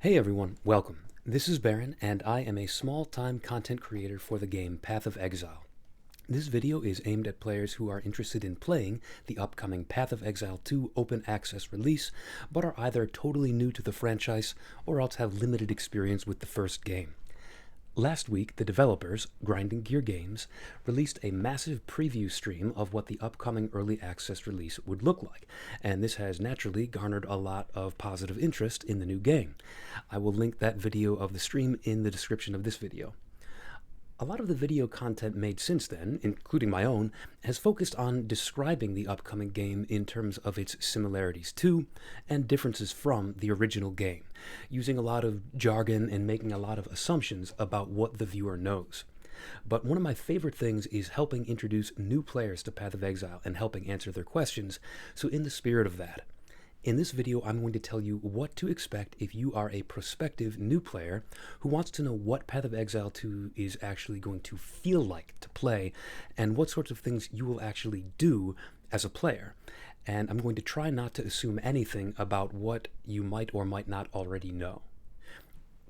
Hey everyone, welcome. This is Baron, and I am a small-time content creator for the game Path of Exile. This video is aimed at players who are interested in playing the upcoming Path of Exile 2 open access release, but are either totally new to the franchise or else have limited experience with the first game. Last week, the developers, Grinding Gear Games, released a massive preview stream of what the upcoming early access release would look like, and this has naturally garnered a lot of positive interest in the new game. I will link that video of the stream in the description of this video. A lot of the video content made since then, including my own, has focused on describing the upcoming game in terms of its similarities to and differences from the original game, using a lot of jargon and making a lot of assumptions about what the viewer knows. But one of my favorite things is helping introduce new players to Path of Exile and helping answer their questions, so in the spirit of that, in this video, I'm going to tell you what to expect if you are a prospective new player who wants to know what Path of Exile 2 is actually going to feel like to play and what sorts of things you will actually do as a player. And I'm going to try not to assume anything about what you might or might not already know.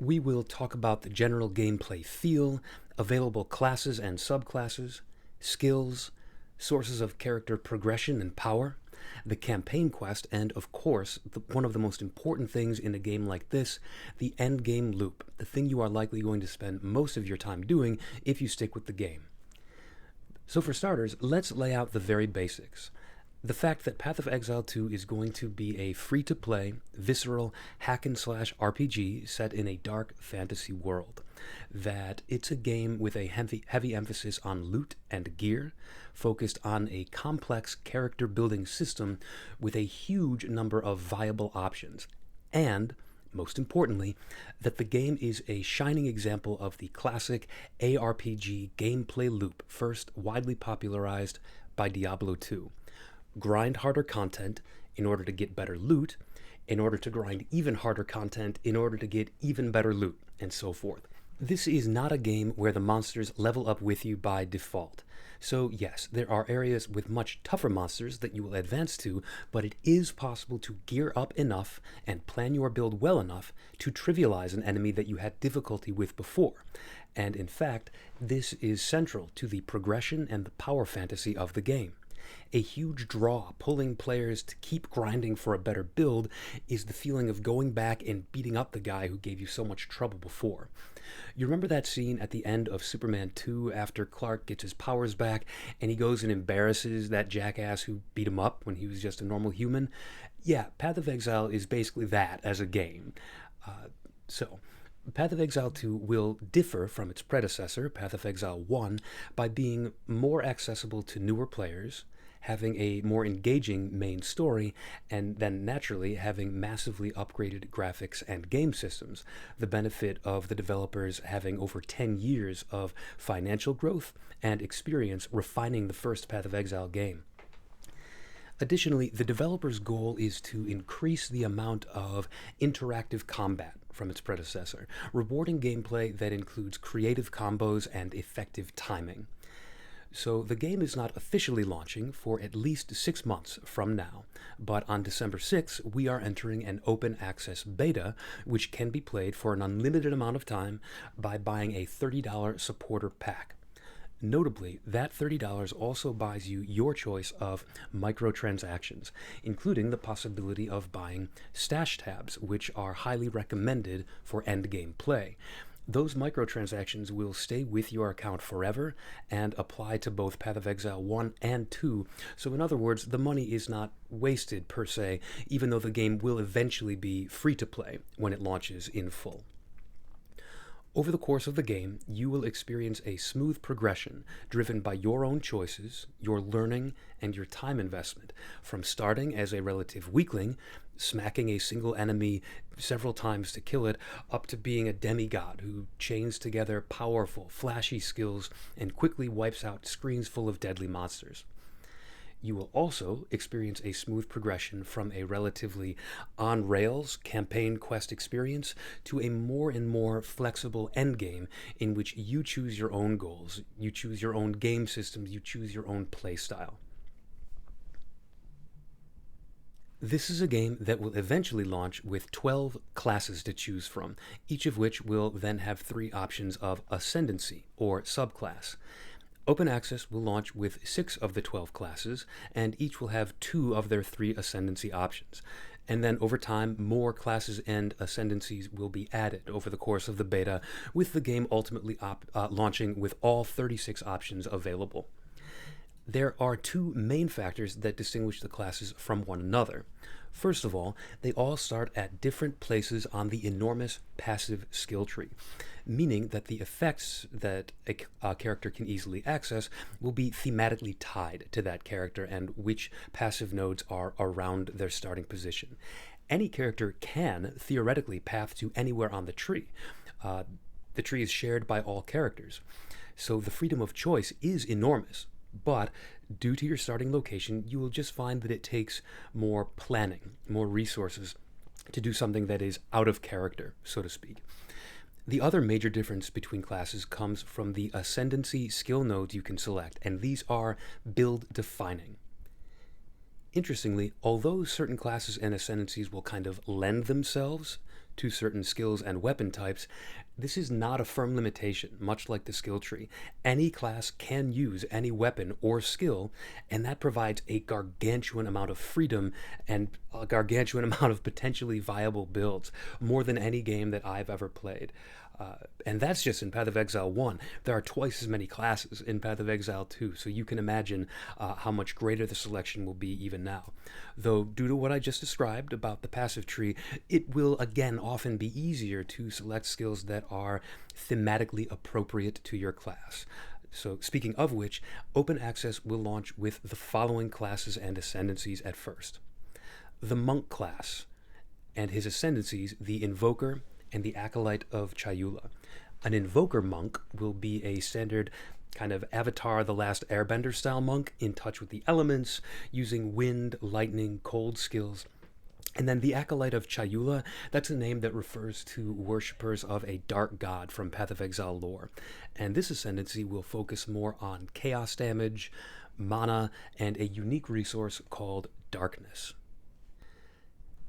We will talk about the general gameplay feel, available classes and subclasses, skills, sources of character progression and power, the campaign quest, and of course, one of the most important things in a game like this, the Endgame Loop, the thing you are likely going to spend most of your time doing if you stick with the game. So for starters, let's lay out the very basics. The fact that Path of Exile 2 is going to be a free-to-play, visceral, hack-and-slash RPG set in a dark fantasy world. That it's a game with a heavy emphasis on loot and gear, focused on a complex character-building system with a huge number of viable options. And, most importantly, that the game is a shining example of the classic ARPG gameplay loop first widely popularized by Diablo 2. Grind harder content in order to get better loot, in order to grind even harder content in order to get even better loot, and so forth. This is not a game where the monsters level up with you by default. So yes, there are areas with much tougher monsters that you will advance to, but it is possible to gear up enough and plan your build well enough to trivialize an enemy that you had difficulty with before. And in fact, this is central to the progression and the power fantasy of the game. A huge draw pulling players to keep grinding for a better build is the feeling of going back and beating up the guy who gave you so much trouble before. You remember that scene at the end of Superman 2 after Clark gets his powers back and he goes and embarrasses that jackass who beat him up when he was just a normal human? Yeah, Path of Exile is basically that as a game. Path of Exile 2 will differ from its predecessor, Path of Exile 1, by being more accessible to newer players, having a more engaging main story, and then naturally having massively upgraded graphics and game systems, the benefit of the developers having over 10 years of financial growth and experience refining the first Path of Exile game. Additionally, the developer's goal is to increase the amount of interactive combat from its predecessor, rewarding gameplay that includes creative combos and effective timing. So the game is not officially launching for at least 6 months from now, but on December 6th, we are entering an open access beta, which can be played for an unlimited amount of time by buying a $30 supporter pack. Notably, that $30 also buys you your choice of microtransactions, including the possibility of buying stash tabs, which are highly recommended for endgame play. Those microtransactions will stay with your account forever and apply to both Path of Exile 1 and 2, so in other words, the money is not wasted per se, even though the game will eventually be free to play when it launches in full. Over the course of the game, you will experience a smooth progression driven by your own choices, your learning, and your time investment, from starting as a relative weakling, smacking a single enemy several times to kill it, up to being a demigod who chains together powerful, flashy skills and quickly wipes out screens full of deadly monsters. You will also experience a smooth progression from a relatively on-rails campaign quest experience to a more and more flexible endgame in which you choose your own goals, you choose your own game systems, you choose your own playstyle. This is a game that will eventually launch with 12 classes to choose from, each of which will then have 3 options of ascendancy or subclass. Open Access will launch with 6 of the 12 classes, and each will have 2 of their 3 ascendancy options. And then over time, more classes and ascendancies will be added over the course of the beta, with the game ultimately launching with all 36 options available. There are 2 main factors that distinguish the classes from one another. First of all, they all start at different places on the enormous passive skill tree, meaning that the effects that a character can easily access will be thematically tied to that character and which passive nodes are around their starting position. Any character can theoretically path to anywhere on the tree. The tree is shared by all characters, so the freedom of choice is enormous. But due to your starting location, you will just find that it takes more planning, more resources to do something that is out of character, so to speak. The other major difference between classes comes from the ascendancy skill nodes you can select, and these are build defining. Interestingly, although certain classes and ascendancies will kind of lend themselves to certain skills and weapon types, this is not a firm limitation, much like the skill tree. Any class can use any weapon or skill, and that provides a gargantuan amount of freedom and a gargantuan amount of potentially viable builds, more than any game that I've ever played. And that's just in Path of Exile 1. There are twice as many classes in Path of Exile 2, so you can imagine how much greater the selection will be even now. Though, due to what I just described about the passive tree, it will again often be easier to select skills that are thematically appropriate to your class. So, speaking of which, Open Access will launch with the following classes and ascendancies at first. The Monk class and his ascendancies, the Invoker and the Acolyte of Chayula. An Invoker monk will be a standard kind of Avatar The Last Airbender style monk, in touch with the elements, using wind, lightning, cold skills. And then the Acolyte of Chayula, that's a name that refers to worshippers of a dark god from Path of Exile lore. And this ascendancy will focus more on chaos damage, mana, and a unique resource called Darkness.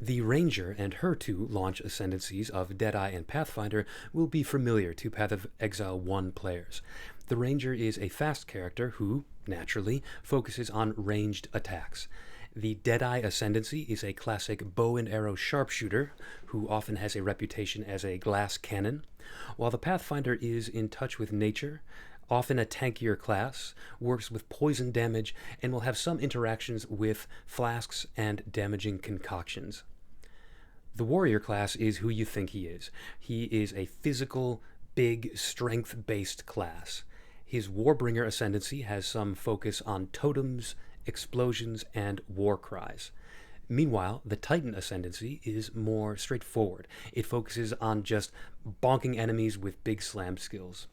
The Ranger and her 2 launch ascendancies of Deadeye and Pathfinder will be familiar to Path of Exile 1 players. The Ranger is a fast character who, naturally, focuses on ranged attacks. The Deadeye ascendancy is a classic bow and arrow sharpshooter who often has a reputation as a glass cannon, while the Pathfinder is in touch with nature, often a tankier class, works with poison damage, and will have some interactions with flasks and damaging concoctions. The Warrior class is who you think he is. He is a physical, big, strength-based class. His Warbringer ascendancy has some focus on totems, explosions, and war cries. Meanwhile, the Titan ascendancy is more straightforward. It focuses on just bonking enemies with big slam skills.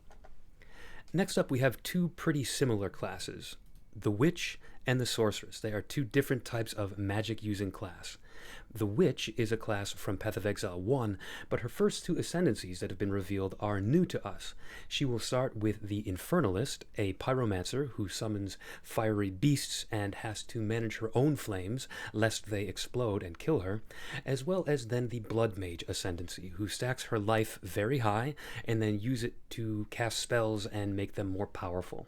Next up, we have 2 pretty similar classes, the Witch and the Sorceress. They are 2 different types of magic-using class. The Witch is a class from Path of Exile 1, but her first 2 ascendancies that have been revealed are new to us. She will start with the Infernalist, a pyromancer who summons fiery beasts and has to manage her own flames lest they explode and kill her, as well as then the Blood Mage ascendancy, who stacks her life very high and then use it to cast spells and make them more powerful.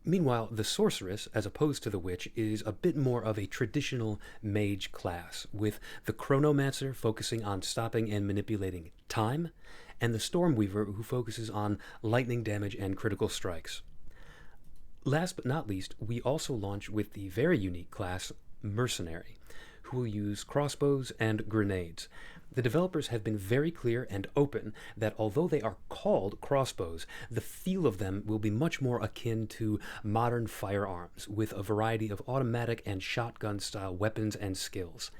Meanwhile, the Sorceress, as opposed to the Witch, is a bit more of a traditional mage class, with the Chronomancer focusing on stopping and manipulating time, and the Stormweaver who focuses on lightning damage and critical strikes. Last but not least, we also launch with the very unique class, Mercenary, who will use crossbows and grenades. The developers have been very clear and open that although they are called crossbows, the feel of them will be much more akin to modern firearms, with a variety of automatic and shotgun-style weapons and skills.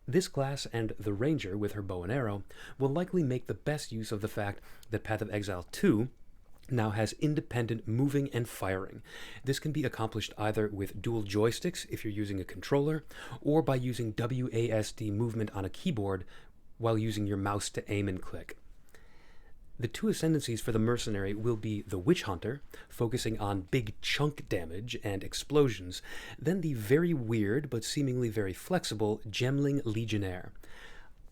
This class and the Ranger with her bow and arrow will likely make the best use of the fact that Path of Exile 2 now has independent moving and firing. This can be accomplished either with dual joysticks if you're using a controller, or by using WASD movement on a keyboard while using your mouse to aim and click. The two ascendancies for the mercenary will be the Witch Hunter, focusing on big chunk damage and explosions, then the very weird but seemingly very flexible Gemling Legionnaire.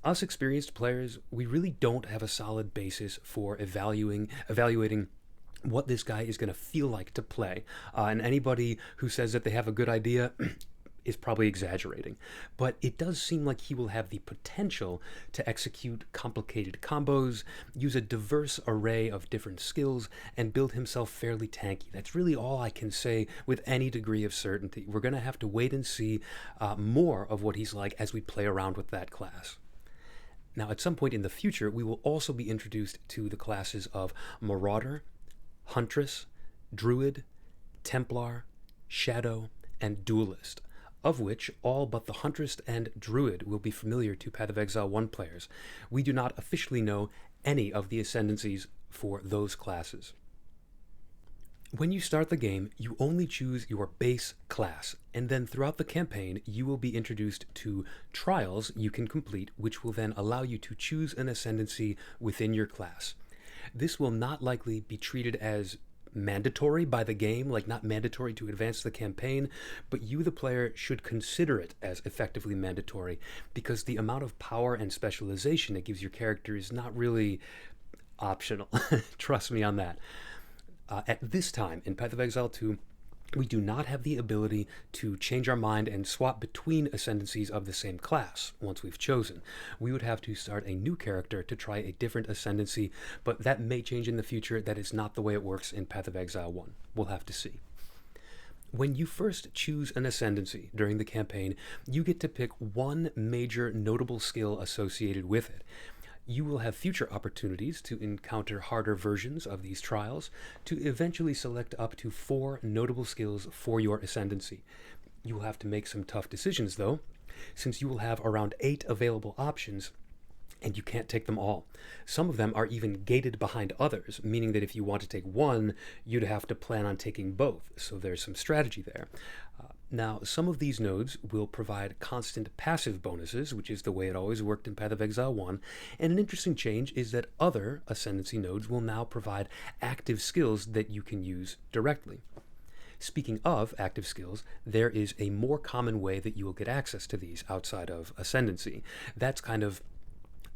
Us experienced players, we really don't have a solid basis for evaluating what this guy is going to feel like to play. And anybody who says that they have a good idea is probably exaggerating. But it does seem like he will have the potential to execute complicated combos, use a diverse array of different skills, and build himself fairly tanky. That's really all I can say with any degree of certainty. We're going to have to wait and see more of what he's like as we play around with that class. Now, at some point in the future, we will also be introduced to the classes of Marauder, Huntress, Druid, Templar, Shadow, and Duelist, of which all but the Huntress and Druid will be familiar to Path of Exile 1 players. We do not officially know any of the ascendancies for those classes. When you start the game, you only choose your base class, and then throughout the campaign, you will be introduced to trials you can complete, which will then allow you to choose an ascendancy within your class. This will not likely be treated as mandatory by the game, like not mandatory to advance the campaign, but you, the player, should consider it as effectively mandatory, because the amount of power and specialization it gives your character is not really optional. Trust me on that. At this time, in Path of Exile 2, we do not have the ability to change our mind and swap between ascendancies of the same class once we've chosen. We would have to start a new character to try a different ascendancy, but that may change in the future. That is not the way it works in Path of Exile 1. We'll have to see. When you first choose an ascendancy during the campaign, you get to pick one major notable skill associated with it. You will have future opportunities to encounter harder versions of these trials to eventually select up to 4 notable skills for your ascendancy. You will have to make some tough decisions, though, since you will have around 8 available options, and you can't take them all. Some of them are even gated behind others, meaning that if you want to take one, you'd have to plan on taking both, so there's some strategy there. Now, some of these nodes will provide constant passive bonuses, which is the way it always worked in Path of Exile 1, and an interesting change is that other Ascendancy nodes will now provide active skills that you can use directly. Speaking of active skills, there is a more common way that you will get access to these outside of Ascendancy. That's kind of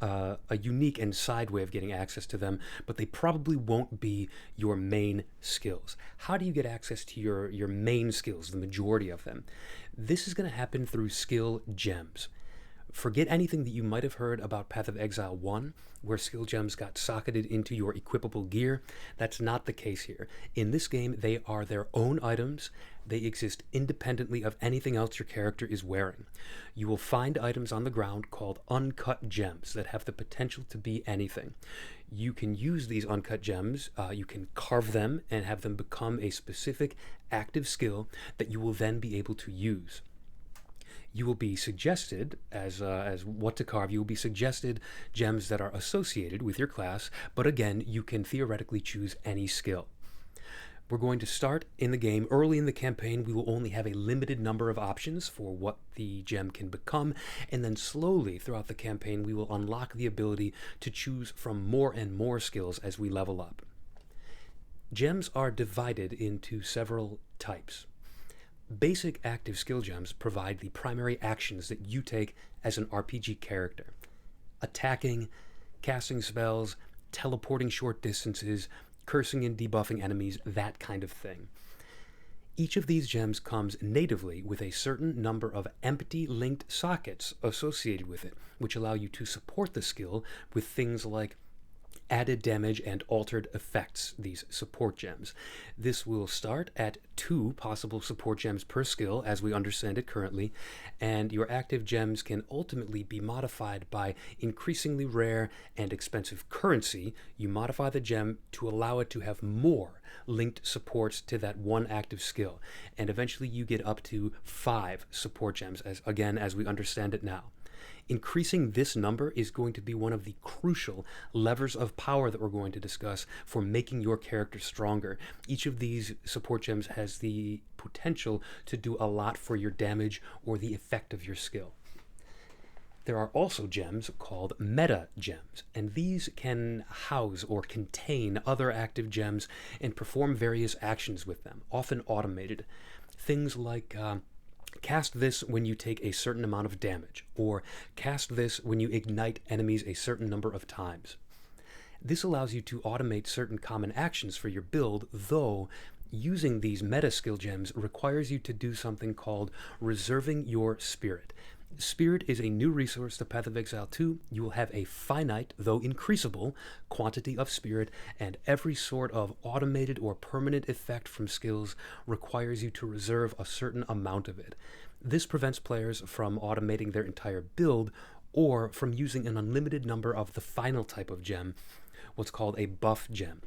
a unique and side way of getting access to them, but they probably won't be your main skills. How do you get access to your main skills, the majority of them? This is going to happen through skill gems. Forget anything that you might have heard about Path of Exile 1, where skill gems got socketed into your equipable gear. That's not the case here. In this game, they are their own items. They exist independently of anything else your character is wearing. You will find items on the ground called uncut gems that have the potential to be anything. You can use these uncut gems, you can carve them and have them become a specific active skill that you will then be able to use. You will be suggested, as what to carve, you will be suggested gems that are associated with your class, but again, you can theoretically choose any skill. We're going to start in the game. Early in the campaign, we will only have a limited number of options for what the gem can become, and then slowly throughout the campaign, we will unlock the ability to choose from more and more skills as we level up. Gems are divided into several types. Basic active skill gems provide the primary actions that you take as an RPG character. Attacking, casting spells, teleporting short distances, cursing and debuffing enemies, that kind of thing. Each of these gems comes natively with a certain number of empty linked sockets associated with it, which allow you to support the skill with things like added damage and altered effects, these support gems. This will start at 2 possible support gems per skill as we understand it currently, and your active gems can ultimately be modified by increasingly rare and expensive currency. You modify the gem to allow it to have more linked supports to that one active skill, and eventually you get up to 5 support gems, as we understand it now. Increasing this number is going to be one of the crucial levers of power that we're going to discuss for making your character stronger. Each of these support gems has the potential to do a lot for your damage or the effect of your skill. There are also gems called meta gems, and these can house or contain other active gems and perform various actions with them, often automated. Things like cast this when you take a certain amount of damage, or cast this when you ignite enemies a certain number of times. This allows you to automate certain common actions for your build, though using these meta skill gems requires you to do something called reserving your spirit. Spirit is a new resource to Path of Exile 2. You will have a finite, though increasable, quantity of spirit, and every sort of automated or permanent effect from skills requires you to reserve a certain amount of it. This prevents players from automating their entire build or from using an unlimited number of the final type of gem, what's called a buff gem.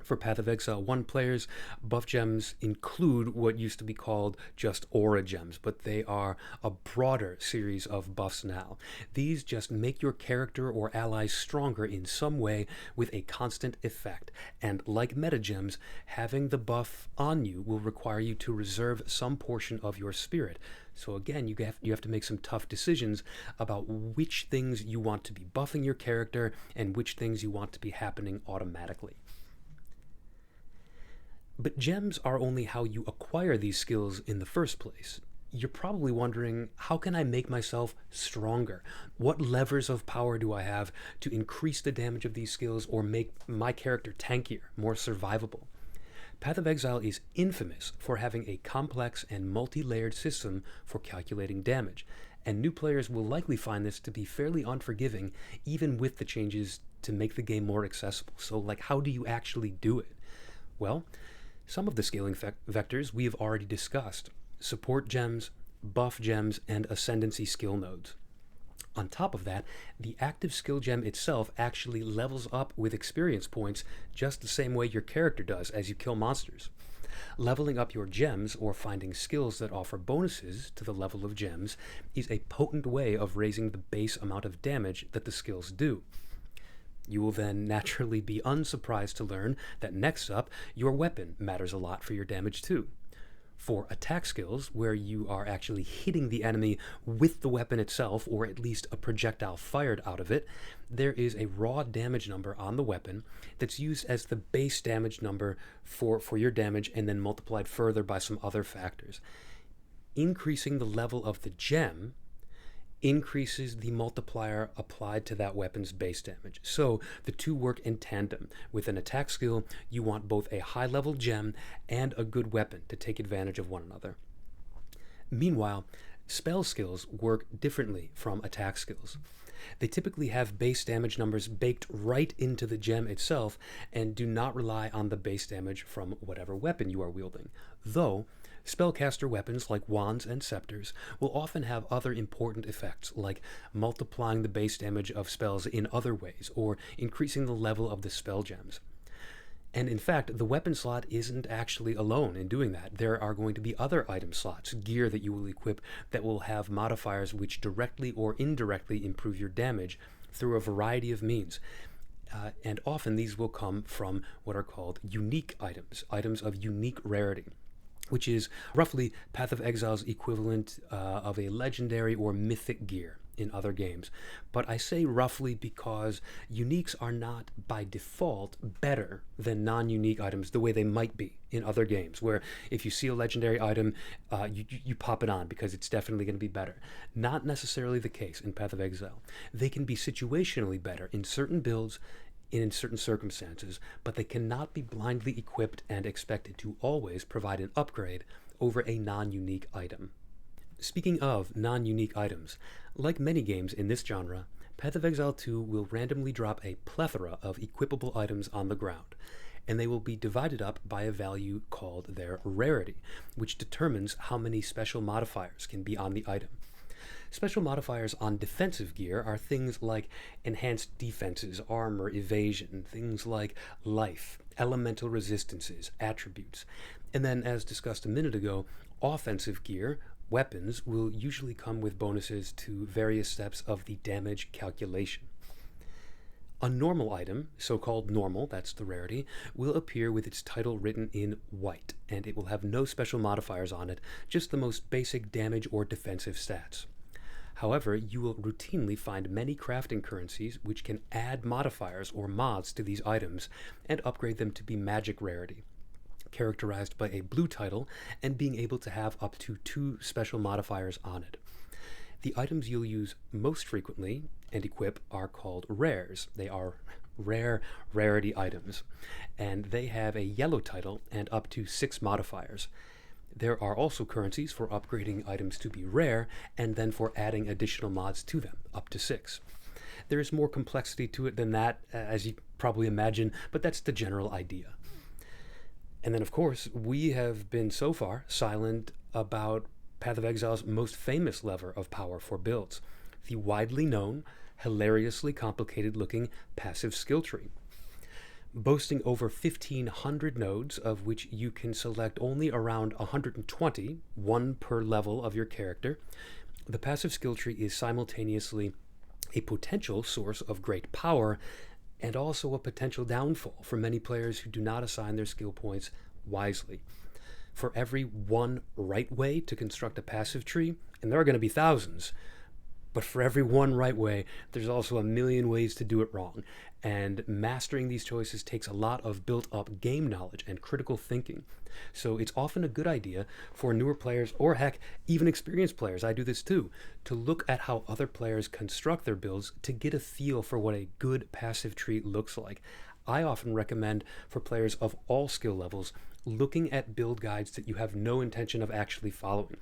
For Path of Exile 1 players, buff gems include what used to be called just aura gems, but they are a broader series of buffs now. These just make your character or allies stronger in some way with a constant effect, and like meta gems, having the buff on you will require you to reserve some portion of your spirit. So again, you have to make some tough decisions about which things you want to be buffing your character and which things you want to be happening automatically. But gems are only how you acquire these skills in the first place. You're probably wondering, how can I make myself stronger? What levers of power do I have to increase the damage of these skills or make my character tankier, more survivable? Path of Exile is infamous for having a complex and multi-layered system for calculating damage, and new players will likely find this to be fairly unforgiving, even with the changes to make the game more accessible. So, how do you actually do it? Well, some of the scaling vectors we have already discussed: support gems, buff gems, and ascendancy skill nodes. On top of that, the active skill gem itself actually levels up with experience points just the same way your character does as you kill monsters. Leveling up your gems or finding skills that offer bonuses to the level of gems is a potent way of raising the base amount of damage that the skills do. You will then naturally be unsurprised to learn that next up, your weapon matters a lot for your damage too. For attack skills, where you are actually hitting the enemy with the weapon itself, or at least a projectile fired out of it, there is a raw damage number on the weapon that's used as the base damage number for your damage and then multiplied further by some other factors. Increasing the level of the gem increases the multiplier applied to that weapon's base damage. So the two work in tandem. With an attack skill, you want both a high-level gem and a good weapon to take advantage of one another. Meanwhile, spell skills work differently from attack skills. They typically have base damage numbers baked right into the gem itself and do not rely on the base damage from whatever weapon you are wielding, though spellcaster weapons like wands and scepters will often have other important effects, like multiplying the base damage of spells in other ways or increasing the level of the spell gems. And in fact, the weapon slot isn't actually alone in doing that. There are going to be other item slots, gear that you will equip, that will have modifiers which directly or indirectly improve your damage through a variety of means. And often these will come from what are called unique items, items of unique rarity, which is roughly Path of Exile's equivalent of a legendary or mythic gear in other games. But I say roughly because uniques are not by default better than non-unique items the way they might be in other games, where if you see a legendary item, you pop it on because it's definitely going to be better. Not necessarily the case in Path of Exile. They can be situationally better in certain builds, in certain circumstances, but they cannot be blindly equipped and expected to always provide an upgrade over a non-unique item. Speaking of non-unique items, like many games in this genre, Path of Exile 2 will randomly drop a plethora of equipable items on the ground, and they will be divided up by a value called their rarity, which determines how many special modifiers can be on the item. Special modifiers on defensive gear are things like enhanced defenses, armor, evasion, things like life, elemental resistances, attributes. And then, as discussed a minute ago, offensive gear, weapons, will usually come with bonuses to various steps of the damage calculation. A normal item, so-called normal, that's the rarity, will appear with its title written in white, and it will have no special modifiers on it, just the most basic damage or defensive stats. However, you will routinely find many crafting currencies which can add modifiers or mods to these items and upgrade them to be magic rarity, characterized by a blue title and being able to have up to 2 special modifiers on it. The items you'll use most frequently and equip are called rares. They are rare rarity items, and they have a yellow title and up to 6 modifiers. There are also currencies for upgrading items to be rare and then for adding additional mods to them, up to 6. There is more complexity to it than that, as you probably imagine, but that's the general idea. And then, of course, we have been so far silent about Path of Exile's most famous lever of power for builds, the widely known, hilariously complicated looking passive skill tree. Boasting over 1,500 nodes, of which you can select only around 120, one per level of your character, the passive skill tree is simultaneously a potential source of great power and also a potential downfall for many players who do not assign their skill points wisely. For every one right way to construct a passive tree, and there are going to be thousands, but for every one right way, there's also a million ways to do it wrong. And mastering these choices takes a lot of built-up game knowledge and critical thinking. So it's often a good idea for newer players, or heck, even experienced players, I do this too, to look at how other players construct their builds to get a feel for what a good passive tree looks like. I often recommend for players of all skill levels looking at build guides that you have no intention of actually following.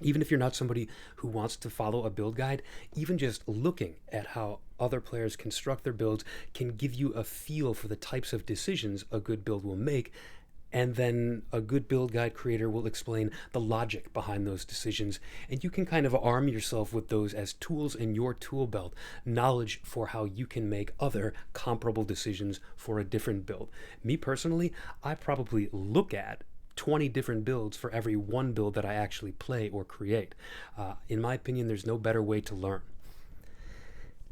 Even if you're not somebody who wants to follow a build guide, even just looking at how other players construct their builds can give you a feel for the types of decisions a good build will make, and then a good build guide creator will explain the logic behind those decisions, and you can kind of arm yourself with those as tools in your tool belt, knowledge for how you can make other comparable decisions for a different build. Me personally, I probably look at 20 different builds for every one build that I actually play or create. In my opinion, there's no better way to learn.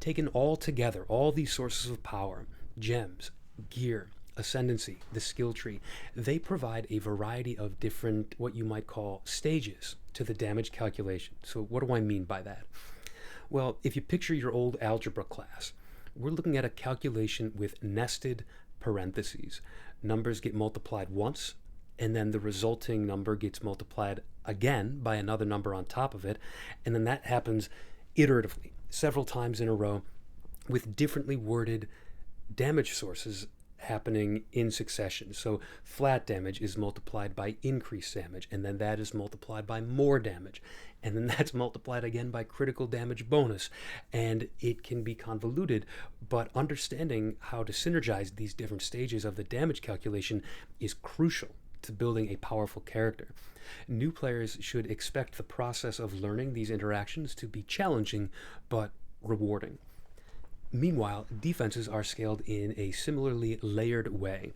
Taken all together, all these sources of power, gems, gear, ascendancy, the skill tree, they provide a variety of different, what you might call, stages to the damage calculation. So what do I mean by that? Well, if you picture your old algebra class, we're looking at a calculation with nested parentheses. Numbers get multiplied once, and then the resulting number gets multiplied again by another number on top of it, and then that happens iteratively, several times in a row, with differently worded damage sources happening in succession. So flat damage is multiplied by increased damage, and then that is multiplied by more damage, and then that's multiplied again by critical damage bonus. And it can be convoluted, but understanding how to synergize these different stages of the damage calculation is crucial to building a powerful character. New players should expect the process of learning these interactions to be challenging but rewarding. Meanwhile, defenses are scaled in a similarly layered way.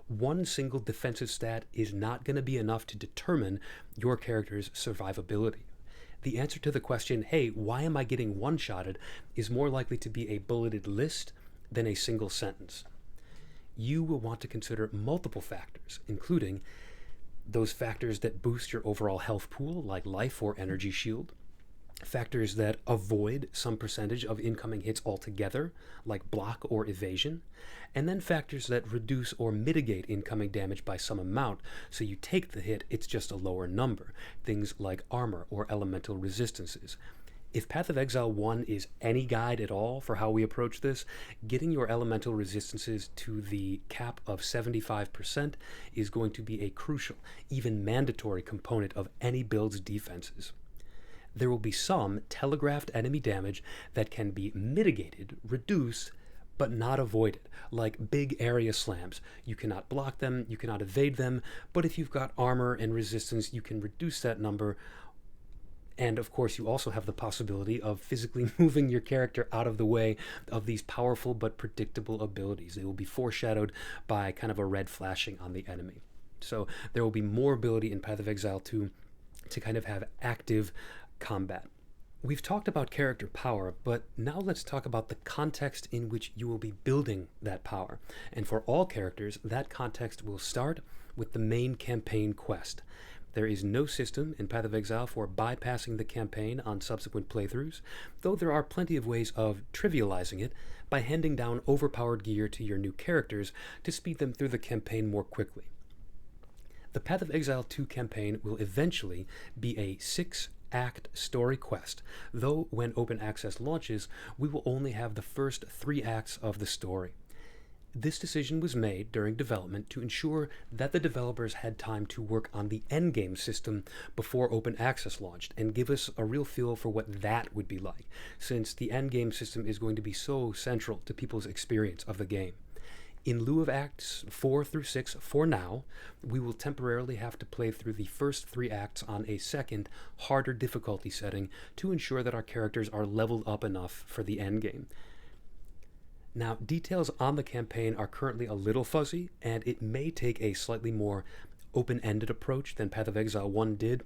One single defensive stat is not going to be enough to determine your character's survivability. The answer to the question, hey, why am I getting one-shotted, is more likely to be a bulleted list than a single sentence. You will want to consider multiple factors, including those factors that boost your overall health pool, like life or energy shield, factors that avoid some percentage of incoming hits altogether, like block or evasion, and then factors that reduce or mitigate incoming damage by some amount, so you take the hit, it's just a lower number, things like armor or elemental resistances. If Path of Exile 1 is any guide at all for how we approach this, getting your elemental resistances to the cap of 75% is going to be a crucial, even mandatory component of any build's defenses. There will be some telegraphed enemy damage that can be mitigated, reduced, but not avoided, like big area slams. You cannot block them, you cannot evade them, but if you've got armor and resistance, you can reduce that number. And of course, you also have the possibility of physically moving your character out of the way of these powerful but predictable abilities. They will be foreshadowed by kind of a red flashing on the enemy. So there will be more ability in Path of Exile 2 to kind of have active combat. We've talked about character power, but now let's talk about the context in which you will be building that power. And for all characters, that context will start with the main campaign quest. There is no system in Path of Exile for bypassing the campaign on subsequent playthroughs, though there are plenty of ways of trivializing it by handing down overpowered gear to your new characters to speed them through the campaign more quickly. The Path of Exile 2 campaign will eventually be a 6-act story quest, though when open access launches, we will only have the first 3 acts of the story. This decision was made during development to ensure that the developers had time to work on the endgame system before open access launched and give us a real feel for what that would be like, since the endgame system is going to be so central to people's experience of the game. In lieu of acts 4 through 6 for now, we will temporarily have to play through the first 3 acts on a second, harder difficulty setting to ensure that our characters are leveled up enough for the endgame. Now, details on the campaign are currently a little fuzzy, and it may take a slightly more open-ended approach than Path of Exile 1 did,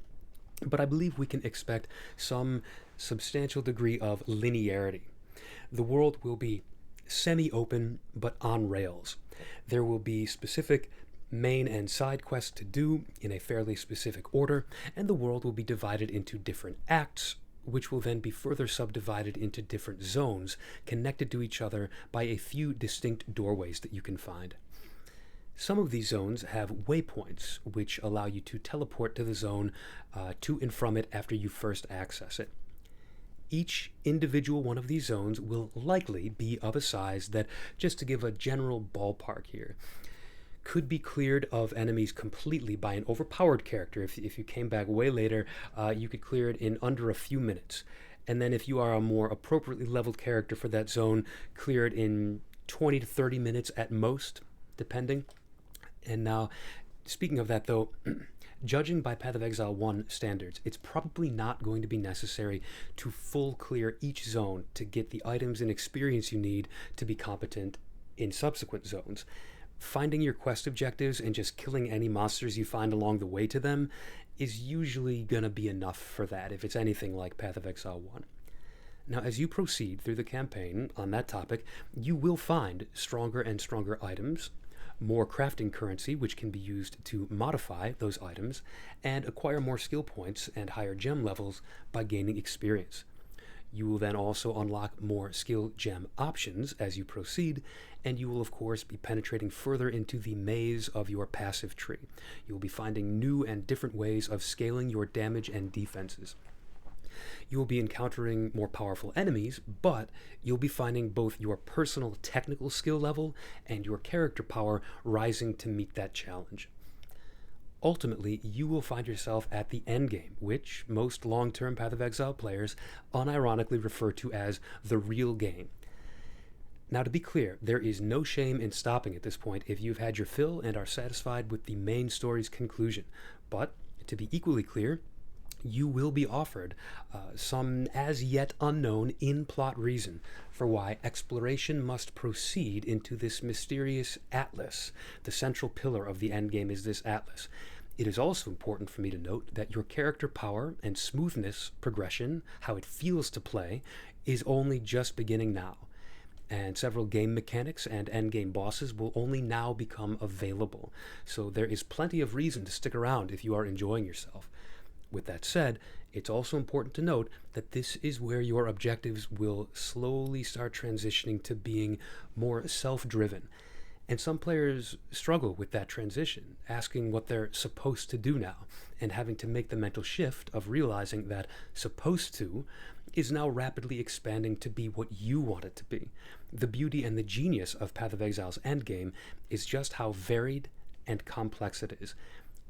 but I believe we can expect some substantial degree of linearity. The world will be semi-open, but on rails. There will be specific main and side quests to do in a fairly specific order, and the world will be divided into different acts, which will then be further subdivided into different zones connected to each other by a few distinct doorways that you can find. Some of these zones have waypoints, which allow you to teleport to the zone to and from it after you first access it. Each individual one of these zones will likely be of a size that, just to give a general ballpark here, could be cleared of enemies completely by an overpowered character. If you came back way later, you could clear it in under a few minutes. And then if you are a more appropriately leveled character for that zone, clear it in 20 to 30 minutes at most, depending. And now, speaking of that though, judging by Path of Exile 1 standards, it's probably not going to be necessary to full clear each zone to get the items and experience you need to be competent in subsequent zones. Finding your quest objectives and just killing any monsters you find along the way to them is usually going to be enough for that, if it's anything like Path of Exile 1. Now, as you proceed through the campaign on that topic, you will find stronger and stronger items, more crafting currency, which can be used to modify those items, and acquire more skill points and higher gem levels by gaining experience. You will then also unlock more skill gem options as you proceed, and you will of course be penetrating further into the maze of your passive tree. You will be finding new and different ways of scaling your damage and defenses. You will be encountering more powerful enemies, but you'll be finding both your personal technical skill level and your character power rising to meet that challenge. Ultimately, you will find yourself at the endgame, which most long-term Path of Exile players unironically refer to as the real game. Now, to be clear, there is no shame in stopping at this point if you've had your fill and are satisfied with the main story's conclusion. But, to be equally clear, you will be offered some as yet unknown in-plot reason for why exploration must proceed into this mysterious atlas. The central pillar of the endgame is this atlas. It is also important for me to note that your character power and smoothness progression, how it feels to play, is only just beginning now. And several game mechanics and endgame bosses will only now become available. So there is plenty of reason to stick around if you are enjoying yourself. With that said, it's also important to note that this is where your objectives will slowly start transitioning to being more self-driven. And some players struggle with that transition, asking what they're supposed to do now, and having to make the mental shift of realizing that supposed to is now rapidly expanding to be what you want it to be. The beauty and the genius of Path of Exile's endgame is just how varied and complex it is.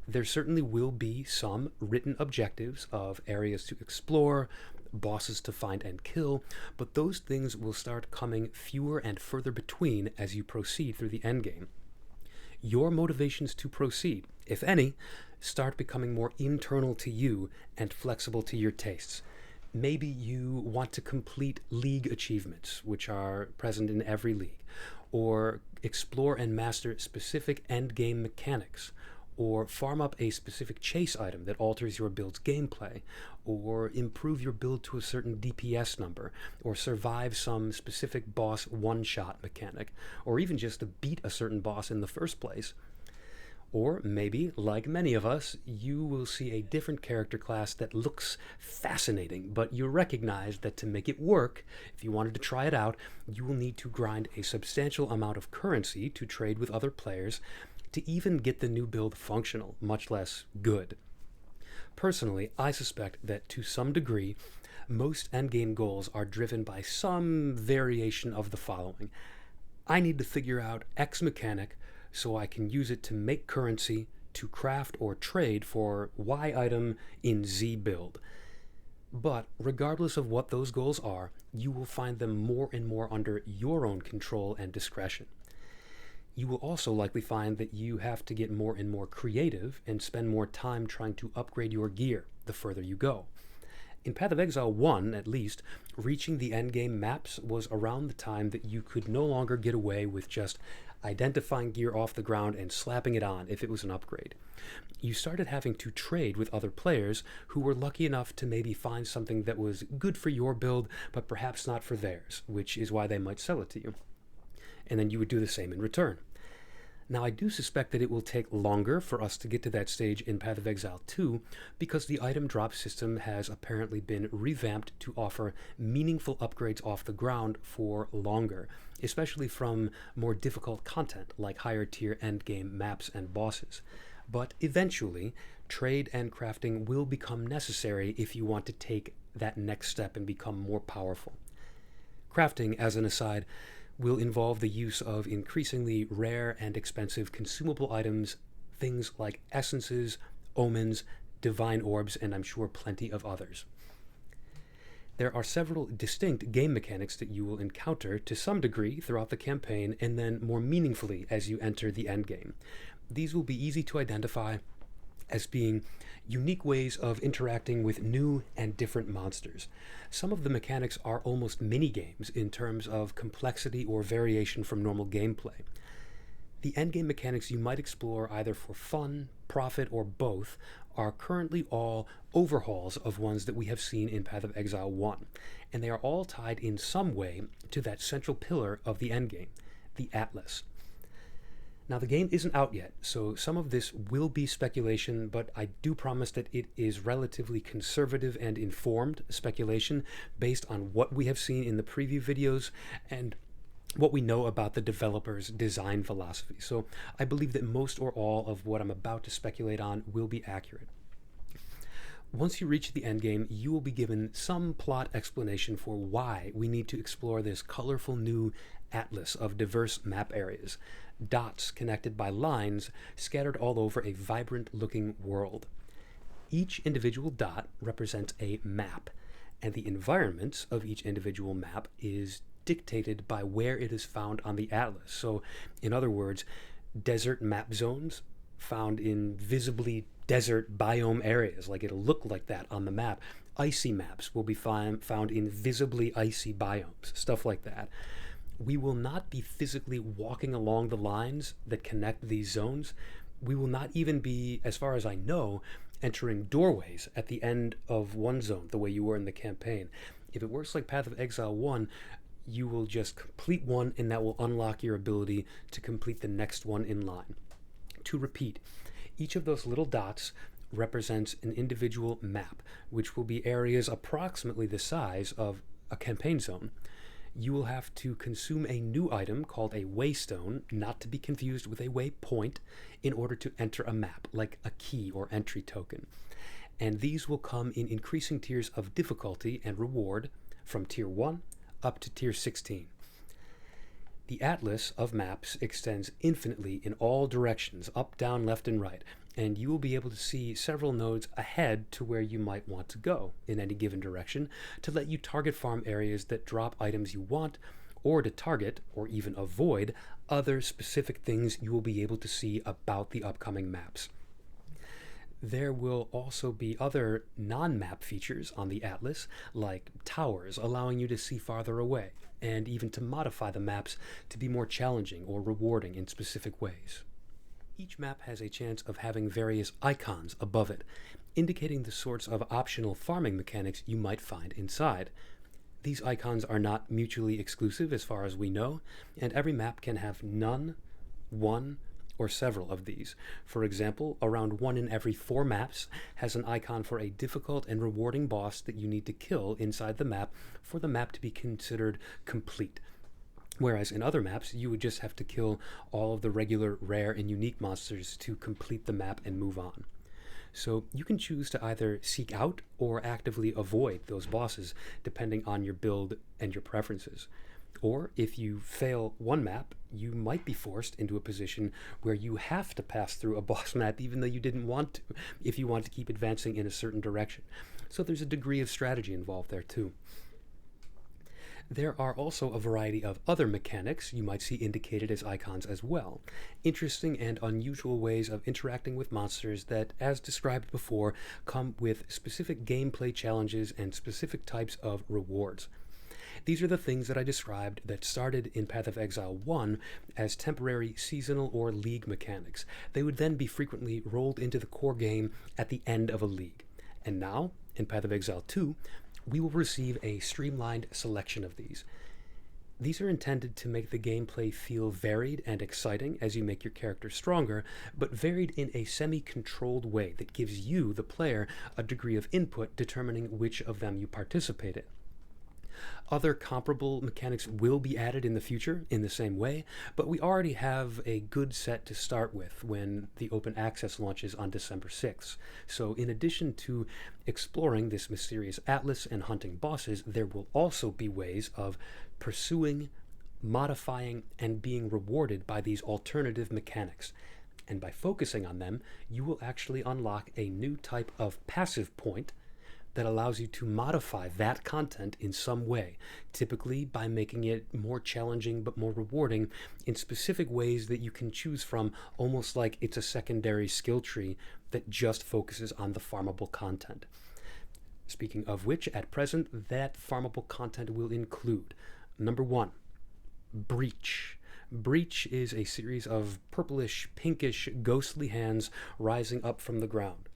There certainly will be some written objectives of areas to explore, bosses to find and kill, but those things will start coming fewer and further between as you proceed through the endgame. Your motivations to proceed, if any, start becoming more internal to you and flexible to your tastes. Maybe you want to complete league achievements, which are present in every league, or explore and master specific endgame mechanics, or farm up a specific chase item that alters your build's gameplay, or improve your build to a certain DPS number, or survive some specific boss one-shot mechanic, or even just to beat a certain boss in the first place. Or maybe, like many of us, you will see a different character class that looks fascinating, but you recognize that to make it work, if you wanted to try it out, you will need to grind a substantial amount of currency to trade with other players to even get the new build functional, much less good. Personally, I suspect that to some degree, most endgame goals are driven by some variation of the following. I need to figure out X mechanic so I can use it to make currency, to craft or trade for Y item in Z build. But regardless of what those goals are, you will find them more and more under your own control and discretion. You will also likely find that you have to get more and more creative and spend more time trying to upgrade your gear the further you go. In Path of Exile 1, at least, reaching the endgame maps was around the time that you could no longer get away with just identifying gear off the ground and slapping it on if it was an upgrade. You started having to trade with other players who were lucky enough to maybe find something that was good for your build, but perhaps not for theirs, which is why they might sell it to you. And then you would do the same in return. Now, I do suspect that it will take longer for us to get to that stage in Path of Exile 2 because the item drop system has apparently been revamped to offer meaningful upgrades off the ground for longer, especially from more difficult content like higher tier endgame maps and bosses. But eventually, trade and crafting will become necessary if you want to take that next step and become more powerful. Crafting, as an aside, will involve the use of increasingly rare and expensive consumable items, things like essences, omens, divine orbs, and I'm sure plenty of others. There are several distinct game mechanics that you will encounter to some degree throughout the campaign and then more meaningfully as you enter the endgame. These will be easy to identify as being unique ways of interacting with new and different monsters. Some of the mechanics are almost mini-games in terms of complexity or variation from normal gameplay. The endgame mechanics you might explore either for fun, profit, or both are currently all overhauls of ones that we have seen in Path of Exile 1, and they are all tied in some way to that central pillar of the endgame, the Atlas. Now, the game isn't out yet, so some of this will be speculation, but I do promise that it is relatively conservative and informed speculation based on what we have seen in the preview videos and what we know about the developer's design philosophy. So I believe that most or all of what I'm about to speculate on will be accurate. Once you reach the endgame, you will be given some plot explanation for why we need to explore this colorful new atlas of diverse map areas, dots connected by lines scattered all over a vibrant-looking world. Each individual dot represents a map, and the environment of each individual map is dictated by where it is found on the atlas. So, in other words, desert map zones found in visibly desert biome areas, like it'll look like that on the map. Icy maps will be found in visibly icy biomes, stuff like that. We will not be physically walking along the lines that connect these zones. We will not even be, as far as I know, entering doorways at the end of one zone the way you were in the campaign. If it works like Path of Exile 1, you will just complete one and that will unlock your ability to complete the next one in line. To repeat, each of those little dots represents an individual map, which will be areas approximately the size of a campaign zone. You will have to consume a new item called a waystone, not to be confused with a waypoint, in order to enter a map, like a key or entry token. And these will come in increasing tiers of difficulty and reward from tier 1 up to tier 16. The atlas of maps extends infinitely in all directions, up, down, left, and right, and you will be able to see several nodes ahead to where you might want to go in any given direction to let you target farm areas that drop items you want, or to target, or even avoid, other specific things you will be able to see about the upcoming maps. There will also be other non-map features on the atlas, like towers allowing you to see farther away, and even to modify the maps to be more challenging or rewarding in specific ways. Each map has a chance of having various icons above it, indicating the sorts of optional farming mechanics you might find inside. These icons are not mutually exclusive as far as we know, and every map can have none, one, or several of these. For example, around 1 in every 4 maps has an icon for a difficult and rewarding boss that you need to kill inside the map for the map to be considered complete. Whereas in other maps, you would just have to kill all of the regular, rare, and unique monsters to complete the map and move on. So you can choose to either seek out or actively avoid those bosses depending on your build and your preferences. Or if you fail one map, you might be forced into a position where you have to pass through a boss map even though you didn't want to, if you want to keep advancing in a certain direction. So there's a degree of strategy involved there too. There are also a variety of other mechanics you might see indicated as icons as well. Interesting and unusual ways of interacting with monsters that, as described before, come with specific gameplay challenges and specific types of rewards. These are the things that I described that started in Path of Exile 1 as temporary seasonal or league mechanics. They would then be frequently rolled into the core game at the end of a league. And now, in Path of Exile 2, we will receive a streamlined selection of these. These are intended to make the gameplay feel varied and exciting as you make your character stronger, but varied in a semi-controlled way that gives you, the player, a degree of input determining which of them you participate in. Other comparable mechanics will be added in the future in the same way, but we already have a good set to start with when the open access launches on December 6th. So in addition to exploring this mysterious atlas and hunting bosses, there will also be ways of pursuing, modifying, and being rewarded by these alternative mechanics. And by focusing on them, you will actually unlock a new type of passive point that allows you to modify that content in some way, typically by making it more challenging but more rewarding in specific ways that you can choose from, almost like it's a secondary skill tree that just focuses on the farmable content. Speaking of which, at present, that farmable content will include, number 1, Breach. Breach is a series of purplish, pinkish, ghostly hands rising up from the ground.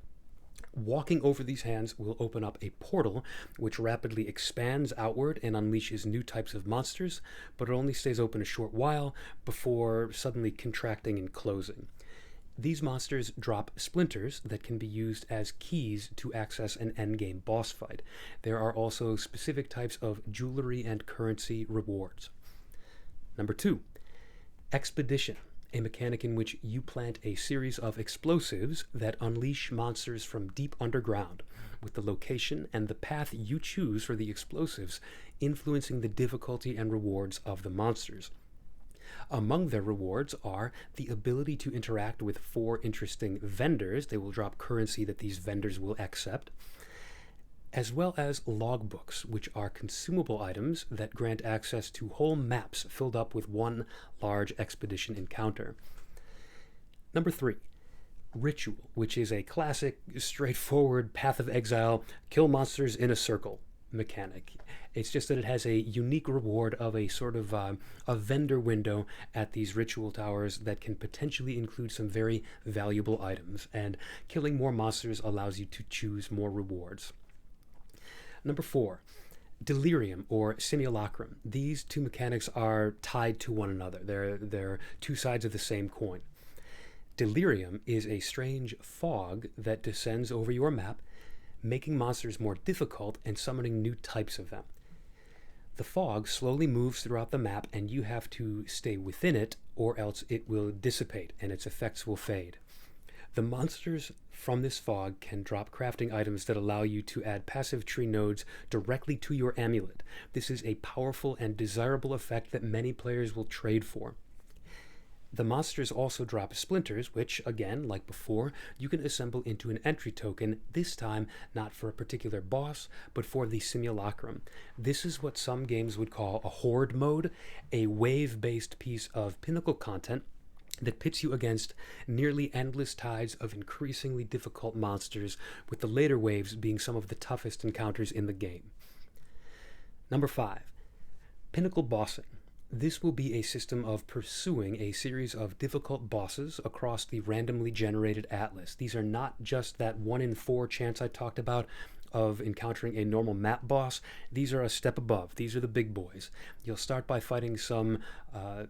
Walking over these hands will open up a portal which rapidly expands outward and unleashes new types of monsters, but it only stays open a short while before suddenly contracting and closing. These monsters drop splinters that can be used as keys to access an endgame boss fight. There are also specific types of jewelry and currency rewards. Number 2, Expedition. A mechanic in which you plant a series of explosives that unleash monsters from deep underground, with the location and the path you choose for the explosives influencing the difficulty and rewards of the monsters. Among their rewards are the ability to interact with 4 interesting vendors. They will drop currency that these vendors will accept, as well as logbooks, which are consumable items that grant access to whole maps filled up with one large expedition encounter. Number 3, Ritual, which is a classic, straightforward Path of Exile, kill monsters in a circle mechanic. It's just that it has a unique reward of a sort of a vendor window at these ritual towers that can potentially include some very valuable items, and killing more monsters allows you to choose more rewards. Number 4, Delirium or Simulacrum. These two mechanics are tied to one another. They're two sides of the same coin. Delirium is a strange fog that descends over your map, making monsters more difficult and summoning new types of them. The fog slowly moves throughout the map, and you have to stay within it, or else it will dissipate and its effects will fade. The monsters from this fog can drop crafting items that allow you to add passive tree nodes directly to your amulet. This is a powerful and desirable effect that many players will trade for. The monsters also drop splinters, which, again, like before, you can assemble into an entry token, this time not for a particular boss, but for the simulacrum. This is what some games would call a horde mode, a wave-based piece of pinnacle content that pits you against nearly endless tides of increasingly difficult monsters, with the later waves being some of the toughest encounters in the game. Number 5, Pinnacle Bossing. This will be a system of pursuing a series of difficult bosses across the randomly generated atlas. These are not just that 1 in 4 chance I talked about of encountering a normal map boss, these are a step above. These are the big boys. You'll start by fighting some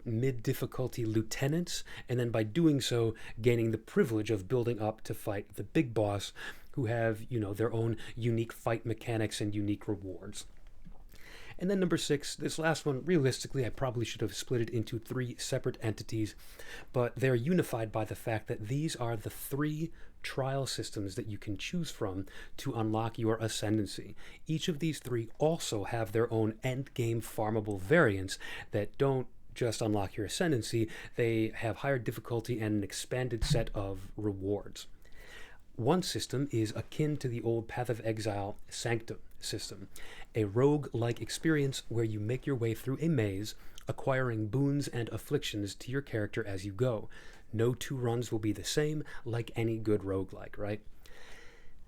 mid-difficulty lieutenants, and then by doing so, gaining the privilege of building up to fight the big boss, who have, their own unique fight mechanics and unique rewards. And then number 6, this last one, realistically, I probably should have split it into 3 separate entities, but they're unified by the fact that these are the 3 trial systems that you can choose from to unlock your ascendancy. Each of these 3 also have their own endgame farmable variants that don't just unlock your ascendancy, they have higher difficulty and an expanded set of rewards. One system is akin to the old Path of Exile Sanctum system, a rogue-like experience where you make your way through a maze, acquiring boons and afflictions to your character as you go. No 2 runs will be the same, like any good roguelike, right?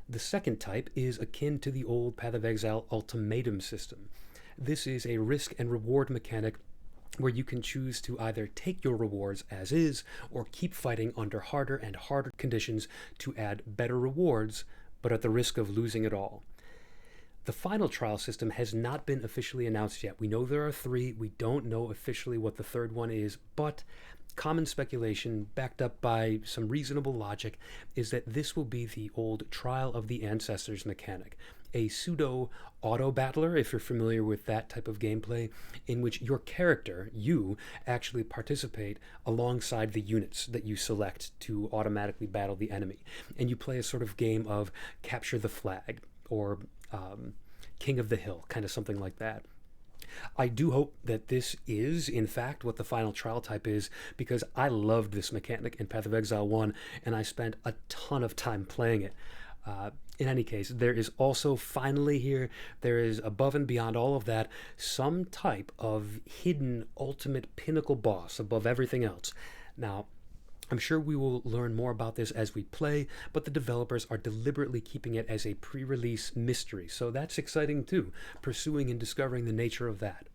The second type is akin to the old Path of Exile Ultimatum system. This is a risk and reward mechanic where you can choose to either take your rewards as is or keep fighting under harder and harder conditions to add better rewards, but at the risk of losing it all. The final trial system has not been officially announced yet. We know there are 3. We don't know officially what the third one is, but common speculation, backed up by some reasonable logic, is that this will be the old Trial of the Ancestors mechanic, a pseudo auto-battler, if you're familiar with that type of gameplay, in which your character, you, actually participate alongside the units that you select to automatically battle the enemy. And you play a sort of game of capture the flag, or King of the Hill, kind of something like that. I do hope that this is, in fact, what the final trial type is, because I loved this mechanic in Path of Exile 1, and I spent a ton of time playing it. In any case, there is also finally here, there is above and beyond all of that, some type of hidden ultimate pinnacle boss above everything else. Now, I'm sure we will learn more about this as we play, but the developers are deliberately keeping it as a pre-release mystery, so that's exciting too, pursuing and discovering the nature of that.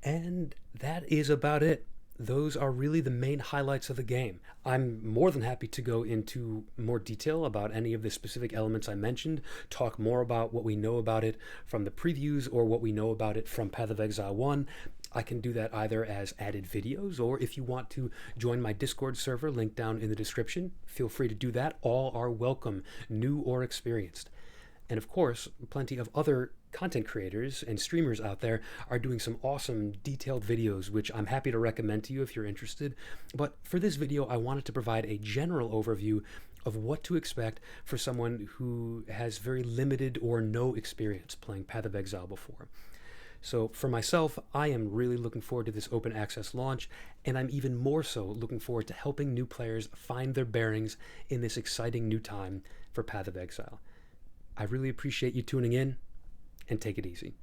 And that is about it. Those are really the main highlights of the game. I'm more than happy to go into more detail about any of the specific elements I mentioned, talk more about what we know about it from the previews or what we know about it from Path of Exile 1. I can do that either as added videos, or if you want to join my Discord server, link down in the description, feel free to do that. All are welcome, new or experienced. And of course, plenty of other content creators and streamers out there are doing some awesome detailed videos, which I'm happy to recommend to you if you're interested. But for this video, I wanted to provide a general overview of what to expect for someone who has very limited or no experience playing Path of Exile before. So for myself, I am really looking forward to this open access launch, and I'm even more so looking forward to helping new players find their bearings in this exciting new time for Path of Exile. I really appreciate you tuning in, and take it easy.